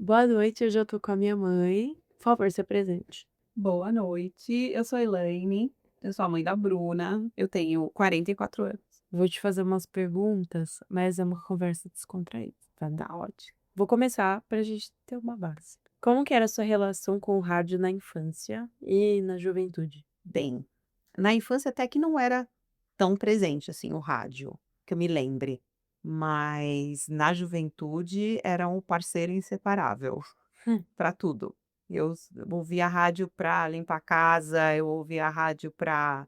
Boa noite, hoje eu tô com a minha mãe. Por favor, se apresente. Boa noite, eu sou a Elaine, eu sou a mãe da Bruna, eu tenho 44 anos. Vou te fazer umas perguntas, mas é uma conversa descontraída, tá? Tá ótimo. Vou começar pra gente ter uma base. Como que era a sua relação com o rádio na infância e na juventude? Bem, na infância até que não era tão presente assim o rádio, que eu me lembre, mas na juventude era um parceiro inseparável Hum, para tudo. Ouvia rádio para limpar a casa, eu ouvia rádio para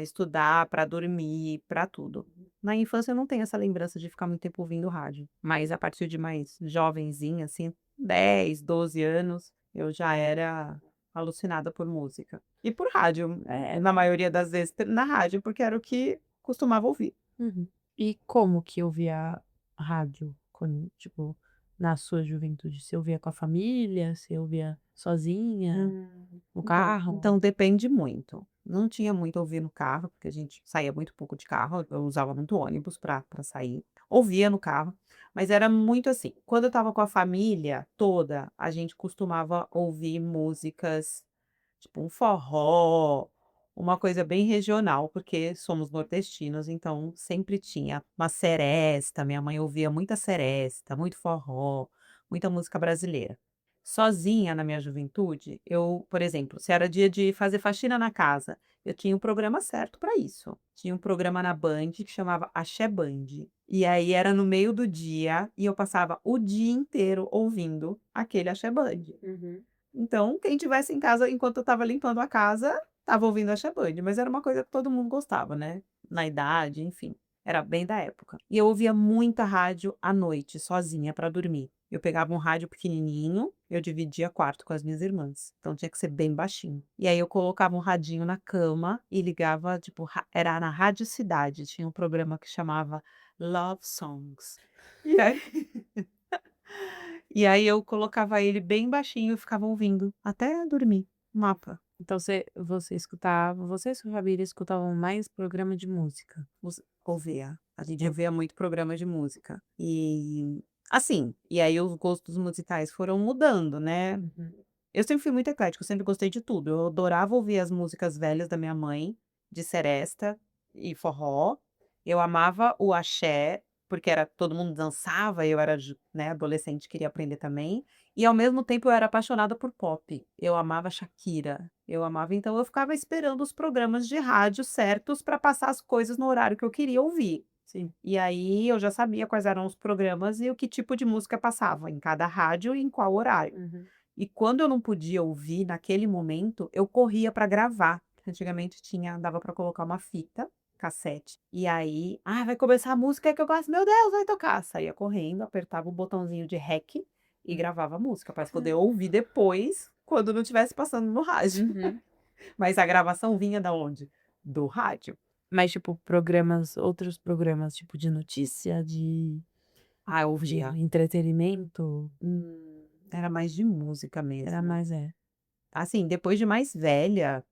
estudar, para dormir, para tudo. Na infância eu não tenho essa lembrança de ficar muito tempo ouvindo rádio, mas a partir de mais jovenzinha, assim, 10, 12 anos, eu já era alucinada por música. E por rádio, na maioria das vezes na rádio, porque era o que costumava ouvir. uhum. E como que ouvia rádio quando, tipo, na sua juventude? Você ouvia com a família? Você ouvia sozinha? No Então carro? então depende muito. Não tinha muito ouvir no carro, porque a gente saía muito pouco de carro, eu usava muito ônibus para sair. Ouvia no carro, mas era muito assim, quando eu estava com a família toda, a gente costumava ouvir músicas, tipo um forró, uma coisa bem regional, porque somos nordestinos, então sempre tinha uma seresta, minha mãe ouvia muita seresta, muito forró, muita música brasileira. Sozinha na minha juventude, eu, por exemplo, se era dia de fazer faxina na casa, eu tinha um programa certo para isso. Tinha um programa na Band que chamava Axé Band. E aí era no meio do dia e eu passava o dia inteiro ouvindo aquele Axé Band. Uhum. Então, quem tivesse em casa enquanto eu estava limpando a casa, estava ouvindo Axé Band, mas era uma coisa que todo mundo gostava, né, na idade, enfim, era bem da época. E eu ouvia muita rádio à noite, sozinha, para dormir. Eu pegava um rádio pequenininho, eu dividia quarto com as minhas irmãs, então tinha que ser bem baixinho. E aí eu colocava um radinho na cama e ligava, tipo, era na Rádio Cidade, tinha um programa que chamava Love Songs. E aí e aí eu colocava ele bem baixinho e ficava ouvindo até dormir. Mapa. Então você escutava, você e sua família escutavam mais programa de música? Ouvia. A gente ouvia muito programa de música. E, assim, e aí os gostos musicais foram mudando, né. Uhum. Eu sempre fui muito eclética, eu sempre gostei de tudo. Eu adorava ouvir as músicas velhas da minha mãe, de seresta e forró. Eu amava o axé, porque era todo mundo dançava, eu era né, adolescente, queria aprender também. E ao mesmo tempo eu era apaixonada por pop. Eu amava Shakira, eu amava, então eu ficava esperando os programas de rádio certos para passar as coisas no horário que eu queria ouvir. Sim. E aí eu já sabia quais eram os programas e o que tipo de música passava em cada rádio e em qual horário. Uhum. E quando eu não podia ouvir naquele momento, eu corria para gravar. Antigamente tinha dava para colocar uma fita cassete, e aí: "Ah, vai começar a música que eu gosto, meu Deus, vai tocar". Saía correndo, apertava o botãozinho de REC e gravava a música para poder ouvir depois, quando não estivesse passando no rádio. Uhum. Mas a gravação vinha da onde? Do rádio. Mas, tipo, programas outros programas, tipo, de notícia, Ah, eu de ouvia. entretenimento, Era mais de música era mesmo. mais Assim, depois de mais velha,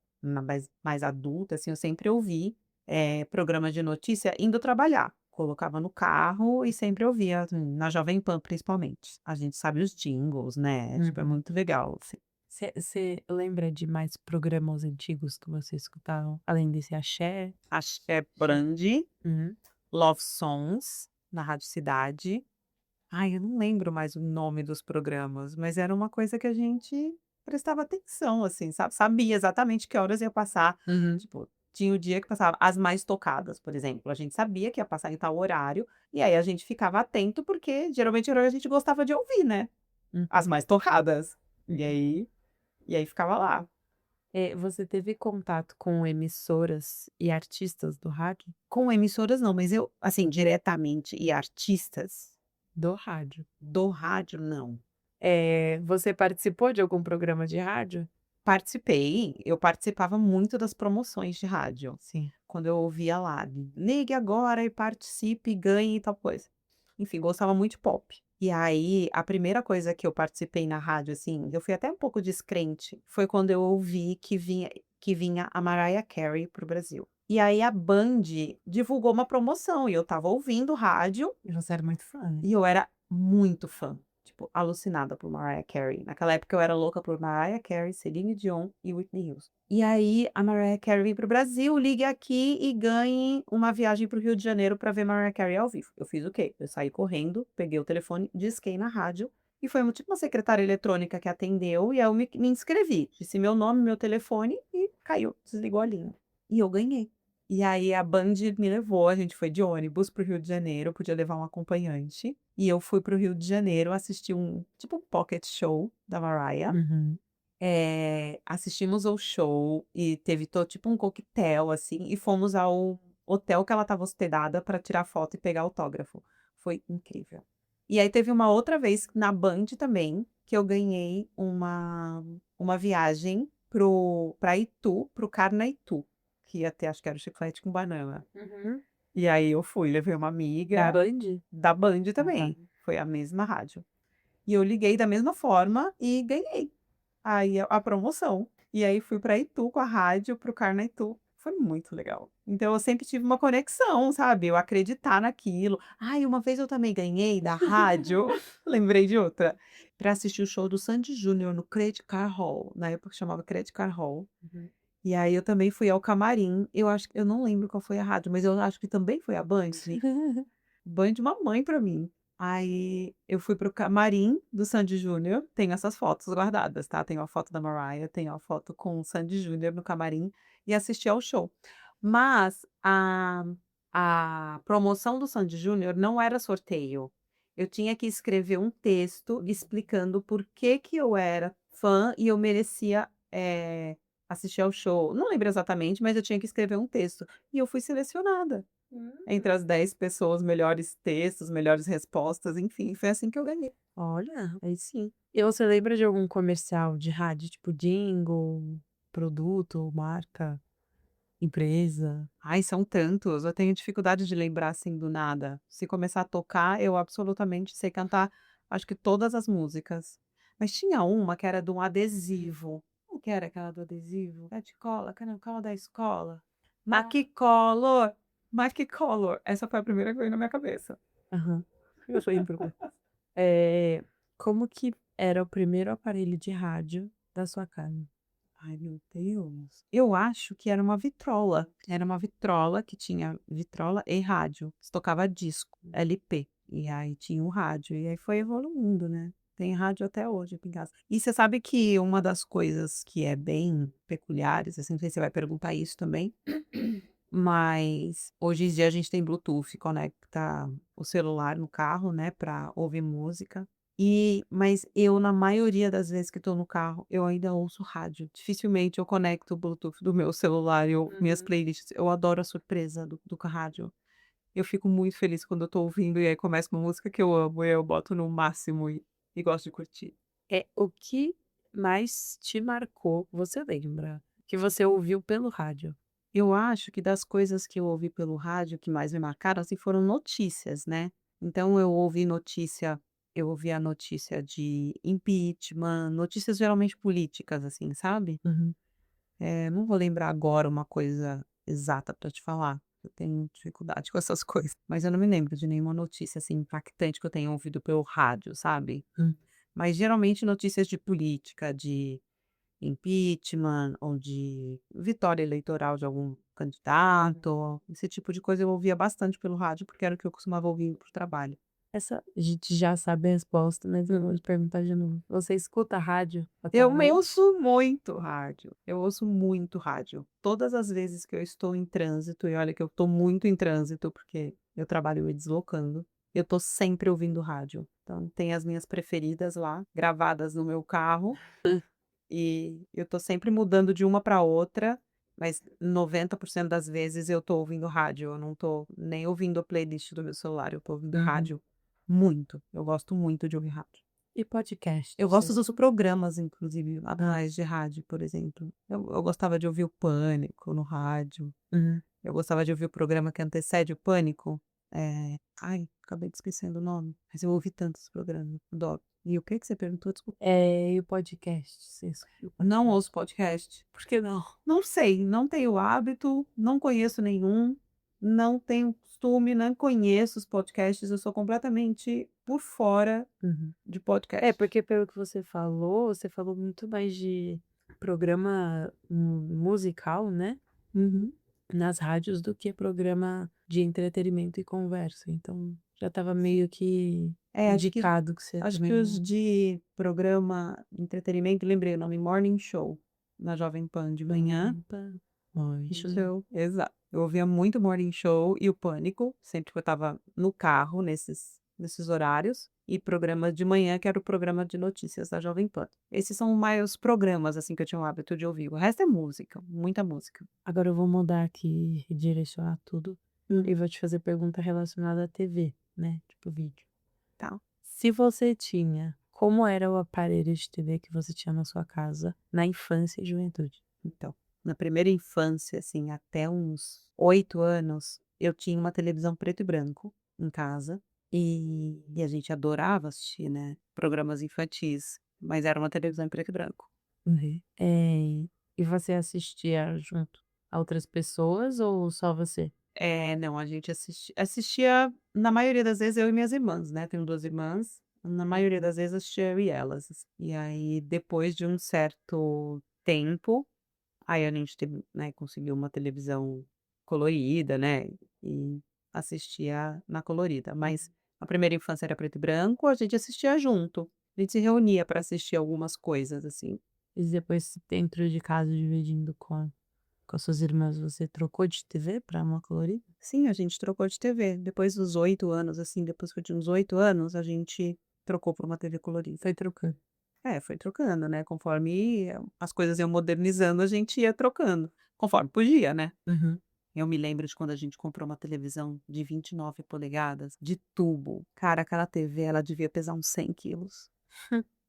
mais adulta, assim, eu sempre ouvi, programa de notícia indo trabalhar. Colocava no carro e sempre ouvia, assim, na Jovem Pan principalmente. A gente sabe os jingles, né, tipo, é uhum. muito legal, assim. Você lembra de mais programas antigos que você escutavam, além desse axé? Axé Brand, Uhum. Love Songs, na Rádio Cidade. Ai, eu não lembro mais o nome dos programas, mas era uma coisa que a gente prestava atenção, assim, sabe, sabia exatamente que horas ia passar, Uhum. tipo, tinha o dia que passava as mais tocadas, por exemplo, a gente sabia que ia passar em tal horário, e aí a gente ficava atento, porque geralmente era o que a gente gostava de ouvir, né, as Uhum. mais tocadas. E Uhum. aí e aí ficava lá. Você teve contato com emissoras e artistas do rádio? Com emissoras não, mas eu, assim, diretamente e artistas Do rádio. do rádio, não. Você participou de algum programa de rádio? Participei, eu participava muito das promoções de rádio, Sim. quando eu ouvia lá, ligue agora e participe, ganhe tal coisa. Enfim, gostava muito de pop. E aí, a primeira coisa que eu participei na rádio, assim, eu fui até um pouco descrente, foi quando eu ouvi que vinha a Mariah Carey para o Brasil. E aí a Band divulgou uma promoção e eu estava ouvindo rádio E você era muito fã, né? e eu era muito fã. tipo, alucinada por Mariah Carey. Naquela época eu era louca por Mariah Carey, Celine Dion e Whitney Houston. E aí a Mariah Carey vem para o Brasil, ligue aqui e ganhe uma viagem para o Rio de Janeiro para ver Mariah Carey ao vivo. Eu fiz o quê? Eu saí correndo, peguei o telefone, disquei na rádio e foi tipo uma secretária eletrônica que atendeu e aí eu me inscrevi. Disse meu nome, meu telefone e caiu, desligou a linha. E eu ganhei. E aí a Band me levou, a gente foi de ônibus para o Rio de Janeiro, podia levar um acompanhante. E eu fui para o Rio de Janeiro assistir tipo um pocket show da Mariah. Uhum. Assistimos ao show e teve tipo um coquetel, assim, e fomos ao hotel que ela estava hospedada para tirar foto e pegar autógrafo. Foi incrível. E aí teve uma outra vez na Band também, que eu ganhei uma viagem para Itu, pro Carnaítu, que ia ter, acho que era o chiclete com banana. Uhum. E aí eu fui, levei uma Da amiga Band? da Band Ah, tá. também, foi a mesma rádio. E eu liguei da mesma forma e ganhei aí a promoção. E aí fui para Itu com a rádio, para o Carnaítu. Foi muito legal. Então eu sempre tive uma conexão, sabe, eu acreditar naquilo. Ai, uma vez eu também ganhei da rádio, lembrei de outra, para assistir o show do Sandy& Junior no Credit Card Hall, na época chamava Credit Card Hall. Uhum. E aí eu também fui ao camarim, eu não lembro qual foi a rádio, mas eu acho que também foi a Band. Band uma mãe pra mim. Aí eu fui pro camarim do Sandy& Junior, tenho essas fotos guardadas, tá, tenho a foto da Mariah, tenho a foto com o Sandy& Junior no camarim e assisti ao show. Mas a promoção do Sandy& Junior não era sorteio. Eu tinha que escrever um texto explicando por que que eu era fã e eu merecia, assistir ao show. Não lembro exatamente, mas eu tinha que escrever um texto. E eu fui selecionada entre as 10 pessoas, melhores textos, melhores respostas, enfim, foi assim que eu ganhei. Olha, aí sim. E você lembra de algum comercial de rádio, tipo jingle, produto, marca, empresa? Ai, são tantos, eu tenho dificuldade de lembrar assim do nada. Se começar a tocar, eu absolutamente sei cantar, acho que todas as músicas. Mas tinha uma que era de um adesivo. Como que era aquela do adesivo? É de cola, cadê a cola da escola? Maquicolor, Maquicolor. Essa foi a primeira que veio na minha cabeça. Aham. Eu lembro. Como que era o primeiro aparelho de rádio da sua casa? Ai, meu Deus. Eu acho que era uma vitrola. Era uma vitrola que tinha vitrola e rádio. Você tocava disco, LP. E aí tinha o rádio. E aí foi evoluindo, né? Tem rádio até hoje aqui em casa. E você sabe que uma das coisas que é bem peculiares, assim, não sei se você vai perguntar isso também, mas hoje em dia a gente tem Bluetooth, conecta o celular no carro, né, para ouvir música. Mas eu, na maioria das vezes que estou no carro, eu ainda ouço rádio. Dificilmente eu conecto o Bluetooth do meu celular e minhas Uhum. playlists. Eu adoro a surpresa do rádio. Eu fico muito feliz quando eu tô ouvindo e aí começa uma música que eu amo e eu boto no máximo e gosto de curtir. O que mais te marcou, você lembra, que você ouviu pelo rádio? Eu acho que das coisas que eu ouvi pelo rádio que mais me marcaram, assim, foram notícias, né. Então eu ouvi a notícia de impeachment, notícias geralmente políticas, assim, sabe. Uhum. Não vou lembrar agora uma coisa exata para te falar, eu tenho dificuldade com essas coisas, mas eu não me lembro de nenhuma notícia, assim, impactante que eu tenha ouvido pelo rádio, sabe. Hum. Mas geralmente notícias de política, de impeachment ou de vitória eleitoral de algum candidato, esse tipo de coisa eu ouvia bastante pelo rádio, porque era o que eu costumava ouvir para o trabalho. Essa a gente já sabe a resposta, mas eu vou te perguntar de novo. Você escuta rádio Eu atualmente? ouço muito rádio, eu ouço muito rádio. Todas as vezes que eu estou em trânsito, e olha que eu estou muito em trânsito, porque eu trabalho me deslocando, eu estou sempre ouvindo rádio. Então tem as minhas preferidas lá, gravadas no meu carro. E eu tô sempre mudando de uma para outra, mas 90% das vezes eu tô ouvindo rádio, eu não tô nem ouvindo a playlist do meu celular, eu tô ouvindo Uhum. rádio muito, eu gosto muito de ouvir rádio. E podcast, Eu você gosto dos escuta? programas, inclusive, Ah, atrás de rádio, por exemplo. Eu gostava de ouvir o Pânico no rádio, uhum. eu gostava de ouvir o programa que antecede o Pânico, ai, acabei de esquecendo o nome, mas eu ouvi tantos programas, adoro. E o que que você perguntou? Desculpa. E o podcast, você escuta o Não podcast? ouço podcast. Por que não? Não sei, não tenho hábito, não conheço nenhum, não tenho costume, não conheço os podcasts, eu sou completamente por fora Uhum. de É, podcast. porque pelo que você falou muito mais de programa musical, né, Uhum. nas rádios do que programa de entretenimento e conversa, então já estava meio que É, indicado que você acho que também os não. de programa de entretenimento, lembrei o nome, Morning Show, na Jovem Pan de manhã. Opa, Morning. Show, exato. Eu ouvia muito Morning Show e o Pânico, sempre que eu estava no carro nesses horários, e programa de manhã, que era o programa de notícias da Jovem Pan. Esses são mais os programas, assim, que eu tinha o hábito de ouvir, o resto é música, muita música. Agora eu vou mudar aqui e direcionar tudo, Hum, e vou te fazer pergunta relacionada à TV, né, tipo vídeo. tá. Se você tinha, como era o aparelho de TV que você tinha na sua casa na infância e juventude? Então, na primeira infância, assim, até uns 8 anos, eu tinha uma televisão preto e branco em casa, e a gente adorava assistir, né, programas infantis, mas era uma televisão em preto e branco. Uhum. E você assistia junto a outras pessoas ou só você? É, não, a gente assistia na maioria das vezes eu e minhas irmãs, né, tenho 2 irmãs, na maioria das vezes assistia eu e elas. E aí depois de um certo tempo, aí a gente teve, né, conseguiu uma televisão colorida, né, e assistia na colorida, mas a primeira infância era preto e branco, a gente assistia junto, a gente se reunia para assistir algumas coisas, assim. E depois dentro de casa dividindo com as suas irmãs, você trocou de TV para uma colorida? Sim, a gente trocou de TV, depois dos 8 anos, assim, depois que eu tinha uns 8 anos, a gente trocou por uma TV colorida. Foi trocando. É, foi trocando, né, conforme as coisas iam modernizando, a gente ia trocando, conforme podia, né. Uhum. Eu me lembro de quando a gente comprou uma televisão de 29 polegadas, de tubo. Cara, aquela TV ela devia pesar uns 100 quilos,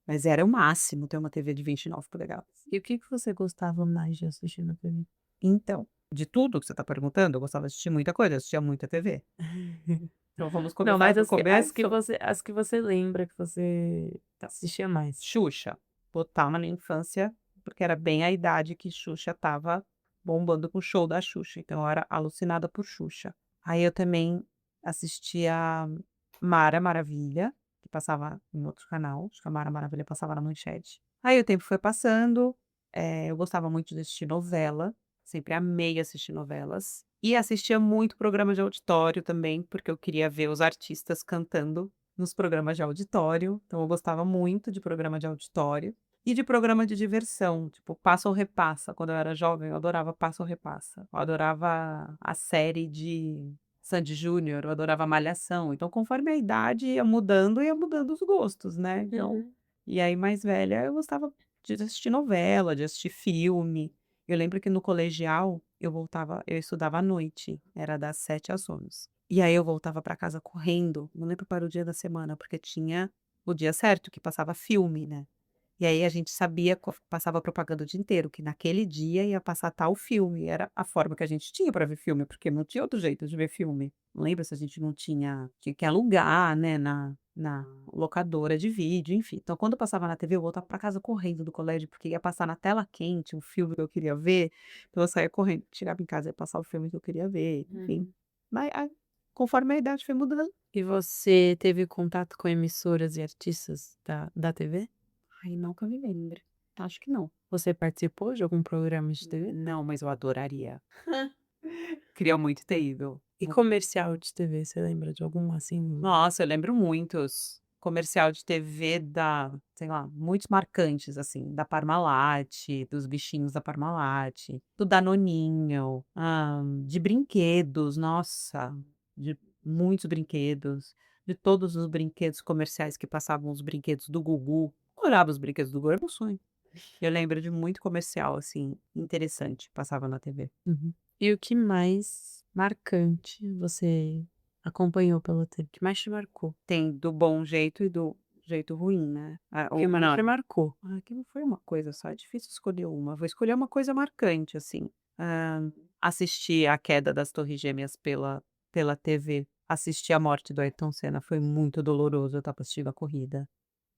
mas era o máximo ter uma TV de 29 polegadas. E o que que você gostava mais de assistir na TV? Então, de tudo que você está perguntando, eu gostava de assistir muita coisa, eu assistia muita TV. Então vamos Não, começar mas do começo? as que você lembra que você Então, assistia mais. Xuxa, botar na minha infância, porque era bem a idade que Xuxa estava bombando com o show da Xuxa, então eu era alucinada por Xuxa. Aí eu também assistia Mara Maravilha, que passava em outro canal, acho que a Mara Maravilha passava na Manchete. Aí o tempo foi passando, eu gostava muito de assistir novela, sempre amei assistir novelas, e assistia muito programa de auditório também, porque eu queria ver os artistas cantando nos programas de auditório, então eu gostava muito de programa de auditório e de programa de diversão, tipo Passa ou Repassa. Quando eu era jovem, eu adorava Passa ou Repassa. Eu adorava a série de Sandy& Júnior, eu adorava Malhação. Então, conforme a idade ia mudando os gostos, né. Então, Uhum. e aí mais velha eu gostava de assistir novela, de assistir filme. Eu lembro que no colegial eu estudava à noite, era das 7 às 11. E aí eu voltava para casa correndo, não lembro para o dia da semana, porque tinha o dia certo que passava filme, né. E aí a gente sabia, passava propaganda o dia inteiro, que naquele dia ia passar tal filme, era a forma que a gente tinha para ver filme, porque não tinha outro jeito de ver filme. Não lembro se a gente não tinha que alugar, né, na locadora de vídeo, enfim. Então quando passava na TV eu voltava para casa correndo do colégio, porque ia passar na tela quente um filme que eu queria ver, então eu saía correndo, chegava em casa ia passar o filme que eu queria ver, enfim. Uhum. Mas conforme a idade foi mudando. E você teve contato com emissoras e artistas da TV? Ai, não que eu me lembre. Acho que não. Você participou de algum programa de TV? Não, mas eu adoraria. Queria muito ter ido. E comercial de TV, você lembra de algum assim? Nossa, eu lembro muitos. Comercial de TV sei lá, muitos marcantes, assim, da Parmalat, dos bichinhos da Parmalat, do Danoninho, de brinquedos, nossa, de muitos brinquedos, de todos os brinquedos comerciais que passavam, os brinquedos do Gugu. Adorava os brinquedos do Gugu, era meu sonho. Eu lembro de muito comercial, assim, interessante, que passava na TV. Uhum. E o que mais marcante você acompanhou pela TV, que mais te marcou? Tem do bom jeito e do jeito ruim, né. O que mais te marcou? Que não foi uma coisa só, é difícil escolher uma, vou escolher uma coisa marcante, assim. Assistir a queda das Torres Gêmeas pela TV, assistir a morte do Ayrton Senna foi muito doloroso, eu estava assistindo a corrida,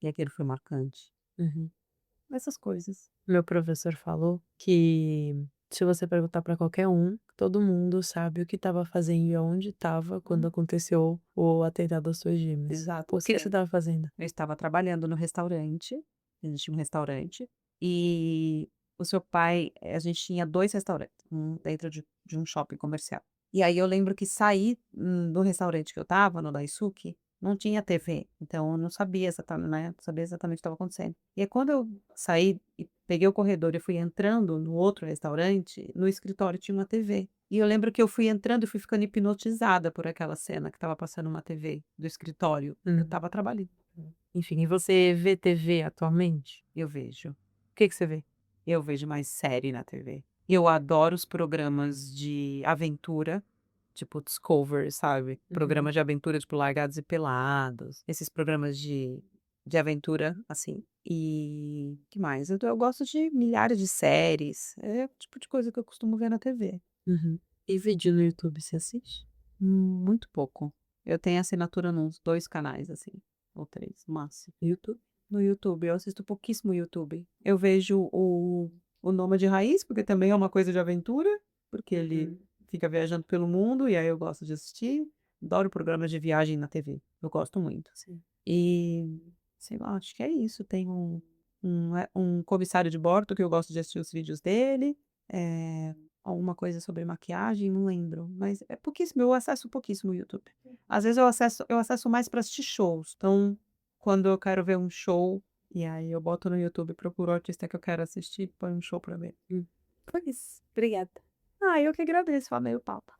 e aquilo foi marcante. Uhum. Essas coisas. Meu professor falou que Se você perguntar para qualquer um, todo mundo sabe o que estava fazendo e aonde estava quando aconteceu o atentado às Torres Gêmeas. Exato, O que você você estava fazendo? eu estava trabalhando no restaurante, a gente tinha um restaurante, e o seu pai a gente tinha 2 restaurantes, um dentro de um shopping comercial. E aí eu lembro que saí, do restaurante que eu estava, no Daisuki, não tinha TV, então eu não sabia não sabia exatamente o que estava acontecendo. E aí quando eu saí e peguei o corredor e fui entrando no outro restaurante, no escritório tinha uma TV. E eu lembro que eu fui entrando e fui ficando hipnotizada por aquela cena que estava passando uma TV do escritório. Eu Hum. estava trabalhando. Enfim, e você vê TV atualmente? Eu vejo. O que que você vê? Eu vejo mais série na TV. Eu adoro os programas de aventura, tipo Discovery, sabe? Uhum. Programas de aventura, tipo Largados e Pelados, esses programas de aventura, assim. E que mais? Eu gosto de milhares de séries. É o tipo de coisa que eu costumo ver na TV. Uhum. E vídeo no YouTube você assiste? Muito pouco. Eu tenho assinatura nos 2 canais, assim, ou 3 no máximo. YouTube? No YouTube, eu assisto pouquíssimo YouTube. Eu vejo o Nômade Raiz, porque também é uma coisa de aventura, porque ele Uhum. fica viajando pelo mundo e aí eu gosto de assistir. Adoro programas de viagem na TV, eu gosto muito. Sim. E, sei lá, acho que é isso. Tem um comissário de bordo que eu gosto de assistir os vídeos dele. Alguma coisa sobre maquiagem, não lembro, mas é pouquíssimo, eu acesso pouquíssimo o YouTube. Às vezes eu acesso mais para assistir shows, então, quando eu quero ver um show, e aí eu boto no YouTube, procuro o artista que eu quero assistir, põe um show pra ver. Pois, obrigada. Eu que agradeço, amei o papo.